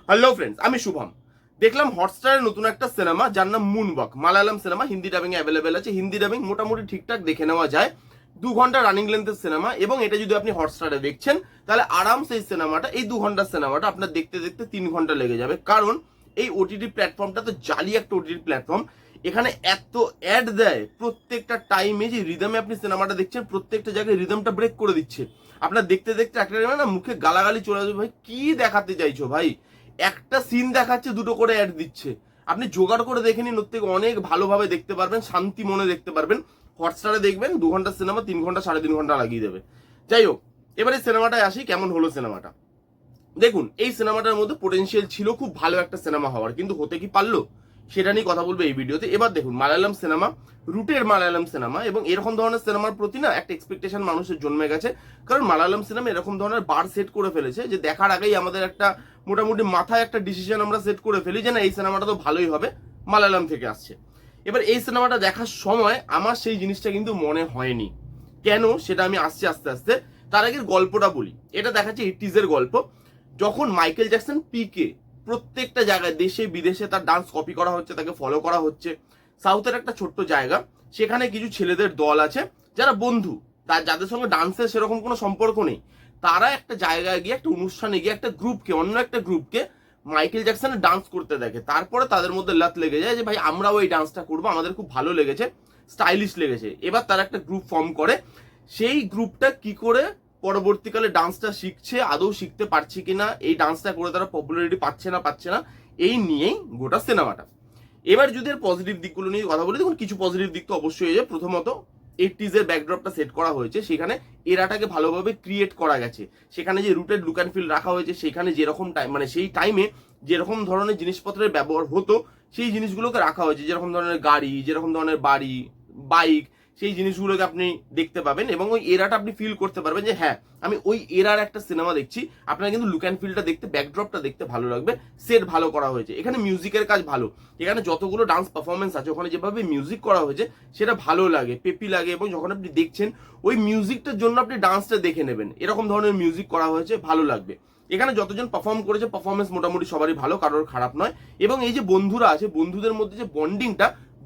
Hello friends, আমি শুভম। দেখলাম হটস্টারের নতুন একটা সিনেমা যার নাম moonwalk, Malayalam cinema, Hindi dubbing available আছে। হিন্দি ডাবিং মোটামুটি ঠিকঠাক দেখে নেওয়া যায়। 2 ঘন্টা রানিং লেন্থের সিনেমা, এবং এটা যদি আপনি হটস্টারে দেখছেন তাহলে আরামসে এই সিনেমাটা, এই 2 ঘন্টার সিনেমাটা আপনার দেখতে দেখতে 3 ঘন্টা লেগে যাবে। কারণ এই ওটিটি প্ল্যাটফর্মটা তো জালি একটা ওটিটি প্ল্যাটফর্ম। এখানে এত অ্যাড দেয়, প্রত্যেকটা টাইমে যে রিদমে আপনি সিনেমাটা দেখছেন প্রত্যেকটা জায়গায় রিদমটা ব্রেক করে দিচ্ছে। আপনার দেখতে দেখতে একটা না মুখে গালাগালি চলে আসবে, ভাই কি দেখাতে চাইছো ভাই, একটা সিন দেখাচ্ছে 2টো করে অ্যাড দিচ্ছে। আপনি জোগাড় করে দেখে নিন, ওর থেকে অনেক ভালোভাবে দেখতে পারবেন, শান্তি মনে দেখতে পারবেন। হটস্টারে দেখবেন 2 ঘন্টার সিনেমা 3 ঘন্টা 3.5 ঘন্টা লাগিয়ে দেবে। যাই হোক, এবারে সিনেমাটায় আসি, কেমন হলো সিনেমাটা। দেখুন, এই সিনেমাটার মধ্যে পোটেনশিয়াল ছিল খুব ভালো একটা সিনেমা হওয়ার, কিন্তু হতে কি পারলো সেটা নিয়ে কথা বলবো এই ভিডিওতে। এবার দেখুন, মালায়ালাম সিনেমা, রুটের মালায়ালাম সিনেমা, এবং এরকম ধরনের সিনেমার প্রতি না একটা এক্সপেকটেশন মানুষের জন্মে গেছে। কারণ মালায়ালাম সিনেমা এরকম ধরনের বার সেট করে ফেলেছে যে দেখার আগেই আমাদের একটা মোটামুটি মাথায় একটা ডিসিশন আমরা সেট করে ফেলি যে না, এই সিনেমাটা তো ভালোই হবে, মালায়ালাম থেকে আসছে। এবার এই সিনেমাটা দেখার সময় আমার সেই জিনিসটা কিন্তু মনে হয়নি। কেন সেটা আমি আসছি আস্তে আস্তে। তার আগের গল্পটা বলি। এটা দেখাচ্ছে 80s-এর গল্প, যখন মাইকেল জ্যাকসন পিকে প্রত্যেকটা জায়গায় দেশে বিদেশে তার ডান্স কপি করা হচ্ছে, তাকে ফলো করা হচ্ছে। সাউথের একটা ছোট্ট জায়গা, সেখানে কিছু ছেলেদের দল আছে যারা বন্ধু, তার যাদের সঙ্গে ডান্সের সেরকম কোনো সম্পর্ক নেই। তারা একটা জায়গায় গিয়ে, একটা অনুষ্ঠানে গিয়ে একটা গ্রুপকে, অন্য একটা গ্রুপকে মাইকেল জ্যাকসনের ডান্স করতে দেখে। তারপরে তাদের মধ্যে লাত লেগে যায় যে ভাই আমরাও এই ডান্সটা করবো, আমাদের খুব ভালো লেগেছে, স্টাইলিশ লেগেছে। এবার তারা একটা গ্রুপ ফর্ম করে। সেই গ্রুপটা কি করে পরবর্তীকালে ডান্সটা শিখছে, আদৌ শিখতে পারছে কিনা, এই ডান্সটা করে তারা পপুলারিটি পাচ্ছে না, এই নিয়েই গোটা সিনেমাটা। এবার যদি এর পজিটিভ দিকগুলো নিয়ে কথা বলি, দেখুন কিছু পজিটিভ দিক তো অবশ্যই হয়েছে। প্রথমত 80s-এর ব্যাকড্রপটা সেট করা হয়েছে, সেখানে এরাটাকে ভালোভাবে ক্রিয়েট করা গেছে। সেখানে যে রুটেড লুক অ্যান্ড ফিল রাখা হয়েছে, সেখানে যেরকম টাইম, মানে সেই টাইমে যেরকম ধরনের জিনিসপত্রের ব্যবহার হতো সেই জিনিসগুলোকে রাখা হয়েছে। যেরকম ধরনের গাড়ি, যেরকম ধরনের বাড়ি, বাইক, সেই জিনিসগুলোকে আপনি দেখতে পাবেন, এবং ওই এরাটা আপনি ফিল করতে পারবেন যে হ্যাঁ, আমি ওই এরার একটা সিনেমা দেখছি। আপনার কিন্তু লুক অ্যান্ড ফিলটা দেখতে, ব্যাকড্রপটা দেখতে ভালো লাগবে। সেট ভালো করা হয়েছে, এখানে মিউজিকের কাজ ভালো। এখানে যতগুলো ডান্স পারফরমেন্স আছে, ওখানে যেভাবে মিউজিক করা হয়েছে সেটা ভালো লাগে, পেপি লাগে, এবং যখন আপনি দেখছেন ওই মিউজিকটার জন্য আপনি ডান্সটা দেখে নেবেন। এরকম ধরনের মিউজিক করা হয়েছে, ভালো লাগবে। এখানে যতজন পারফর্ম করেছে, পারফরমেন্স মোটামুটি সবারই ভালো, কারোর খারাপ নয়। এবং এই যে বন্ধুরা আছে, বন্ধুদের মধ্যে যে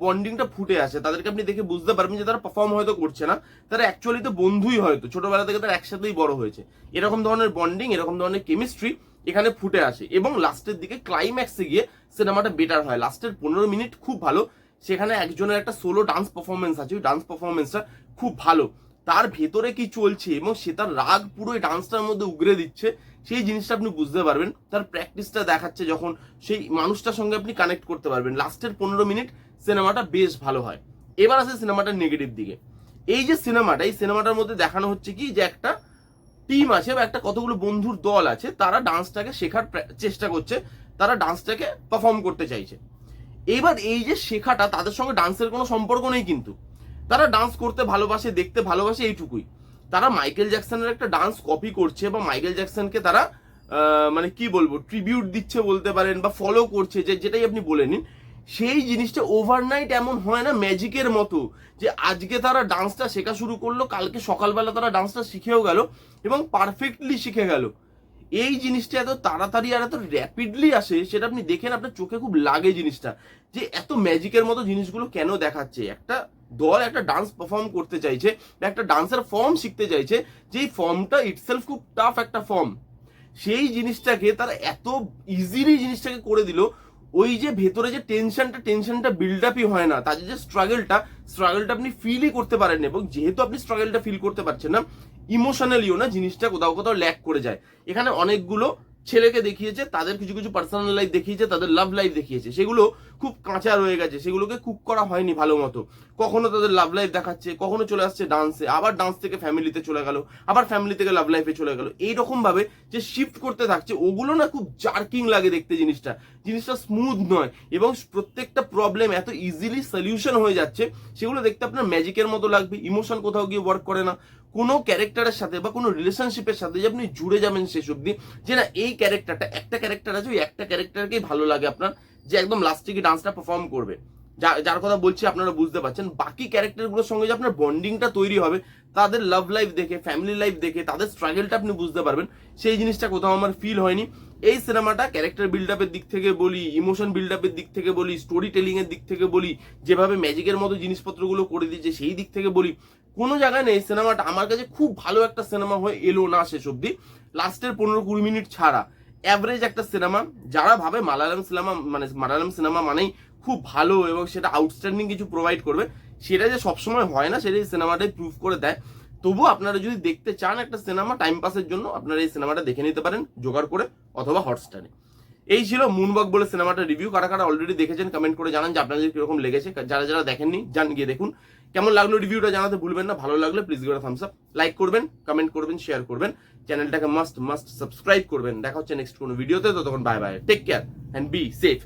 বন্ডিংটা ফুটে আসে। তাদেরকে আপনি দেখে বুঝতে পারবেন যে তারা পারফর্ম হয়তো করছে না, তারা অ্যাকচুয়ালি তো বন্ধুই, হয়তো ছোটবেলা থেকে তারা একসাথেই বড় হয়েছে। এরকম ধরনের বন্ডিং, এরকম ধরনের কেমিস্ট্রি এখানে ফুটে আসে। এবং লাস্টের দিকে ক্লাইম্যাক্সে গিয়ে সিনেমাটা বেটার হয়। লাস্টের 15 মিনিট খুব ভালো। সেখানে একজনের একটা সোলো ডান্স পারফরমেন্স আছে, ওই ডান্স পারফরমেন্সটা খুব ভালো। তার ভেতরে কি চলছে এবং সে তার রাগ পুরো এই ডান্সটার মধ্যে উগরে দিচ্ছে, সেই জিনিসটা আপনি বুঝতে পারবেন। তার প্র্যাকটিসটা দেখাচ্ছে যখন, সেই মানুষটার সঙ্গে আপনি কানেক্ট করতে পারবেন। লাস্টের 15 মিনিট সিনেমাটা বেশ ভালো হয়। এবার আসে সিনেমাটার নেগেটিভ দিকে। এই যে সিনেমাটা, এই সিনেমাটার মধ্যে দেখানো হচ্ছে কি যে একটা টিম আছে, বা একটা কতগুলো বন্ধুর দল আছে, তারা ডান্সটাকে শেখার চেষ্টা করছে, তারা ডান্সটাকে পারফর্ম করতে চাইছে। এবার এই যে শেখাটা, তাদের সঙ্গে ডান্সের কোনো সম্পর্ক নেই, কিন্তু তারা ডান্স করতে ভালোবাসে, দেখতে ভালোবাসে, এইটুকুই। তারা মাইকেল জ্যাকসনের একটা ডান্স কপি করছে, বা মাইকেল জ্যাকসনকে তারা মানে কি বলবো, ট্রিবিউট দিচ্ছে বলতে পারেন, বা ফলো করছে, যেটাই আপনি বলে নিন। সেই জিনিসটা ওভারনাইট এমন হয় না, ম্যাজিকের মতো, যে আজকে তারা ডান্সটা শেখা শুরু করলো, কালকে সকালবেলা তারা ডান্সটা শিখেও গেল এবং পারফেক্টলি শিখে গেল। এই জিনিসটা এত তাড়াতাড়ি আর এত র্যাপিডলি আসে, সেটা আপনি দেখেন, আপনার চোখে খুব লাগে জিনিসটা, যে এত ম্যাজিকের মতো জিনিসগুলো কেন দেখাচ্ছে। একটা দল একটা ডান্স পারফর্ম করতে চাইছে, বা একটা ডান্সের ফর্ম শিখতে চাইছে, যেই ফর্মটা ইটসেলফ খুব টাফ একটা ফর্ম, সেই জিনিসটাকে তারা এত ইজিলি জিনিসটাকে করে দিল। ওই যে ভেতরে যে টেনশনটা বিল্ড আপই হয় না, তাদের যে স্ট্রাগলটা আপনি ফিলই করতে পারেন। এবং যেহেতু আপনি স্ট্রাগলটা ফিল করতে পারছেন না, ইমোশনালিও না, জিনিসটা কোথাও কোথাও ল্যাক করে যায়। এখানে অনেকগুলো ছেলেকে দেখিয়েছে, তাদের কিছু কিছু পার্সোনাল লাইফ দেখিয়েছে, তাদের লাভ লাইফ দেখিয়েছে, সেগুলো খুব কাঁচা রয়ে গেছে, সেগুলোকে কুক করা হয়নি ভালো মতো। কখনো তাদের লাভ লাইফ দেখাচ্ছে, কখনো চলে আসছে ডান্সে, আবার ডান্স থেকে ফ্যামিলিতে চলে গেল, আবার ফ্যামিলি থেকে লাভ লাইফে চলে গেল, এইরকম ভাবে যে শিফট করতে থাকছে, ওগুলো না খুব জার্কিং লাগে দেখতে। জিনিসটা স্মুথ নয়, এবং প্রত্যেকটা প্রবলেম এত ইজিলি সলিউশন হয়ে যাচ্ছে, সেগুলো দেখতে আপনার ম্যাজিকের মতো লাগবে। ইমোশন কোথাও গিয়ে ওয়ার্ক করে না, কোনো ক্যারেক্টারের সাথে বা কোনো রিলেশনশিপের সাথে যে আপনি জুড়ে যাবেন শেষ অব্দি, যে না এই ক্যারেক্টারটা, একটা ক্যারেক্টার আছে, ওই একটা ক্যারেক্টারকেই ভালো লাগে আপনার, যে একদম লাস্টে গিয়ে ডান্সটা পারফর্ম করবে, যার কথা বলছি আপনারা বুঝতে পারছেন। বাকি ক্যারেক্টারগুলোর সঙ্গে যে আপনার বন্ডিংটা তৈরি হবে, তাদের লাভ লাইফ দেখে, ফ্যামিলি লাইফ দেখে, তাদের স্ট্রাগলটা আপনি বুঝতে পারবেন, সেই জিনিসটা কোথাও আমার ফিল হয়নি। এই সিনেমাটা ক্যারেক্টার বিল্ড আপের দিক থেকে বলি, ইমোশন বিল্ড আপের দিক থেকে বলি, স্টোরি টেলিং এর দিক থেকে বলি, যেভাবে ম্যাজিকের মতো জিনিসপত্রগুলো করে দিয়েছে সেই দিক থেকে বলি, কোনো জায়গায় নেই সিনেমাটা আমার কাছে খুব ভালো একটা সিনেমা হয়ে এলো না শেষ অব্দি। লাস্টের 15-20 মিনিট ছাড়া অ্যাভারেজ একটা সিনেমা। যারা ভাবে মালায়ালাম সিনেমা মানেই খুব ভালো এবং সেটা আউটস্ট্যান্ডিং কিছু প্রোভাইড করবে, সেটা যে সবসময় হয় না, সেটা এই সিনেমাটাই প্রুভ করে দেয়। তবুও আপনারা যদি দেখতে চান একটা সিনেমা টাইম পাসের জন্য, আপনারা এই সিনেমাটা দেখে নিতে পারেন জোগাড় করে অথবা হটস্টারে। এই ছিল মুনওয়াক বলে সিনেমাটা রিভিউ। কারা কারা অলরেডি দেখেছেন কমেন্ট করে জানান যে আপনাদের কিরকম লেগেছে। যারা যারা দেখেননি যান গিয়ে দেখুন। কেমন লাগলো রিভিউটা জানাতে ভুলবেন না। ভালো লাগলে please give Thums up, like করবেন, কমেন্ট করবেন, শেয়ার করবেন, চ্যানেলটাকে মাস্ট সাবস্ক্রাইব করবেন। দেখা হচ্ছে নেক্সট কোনো ভিডিওতে। ততক্ষণ bye bye, take care and be safe.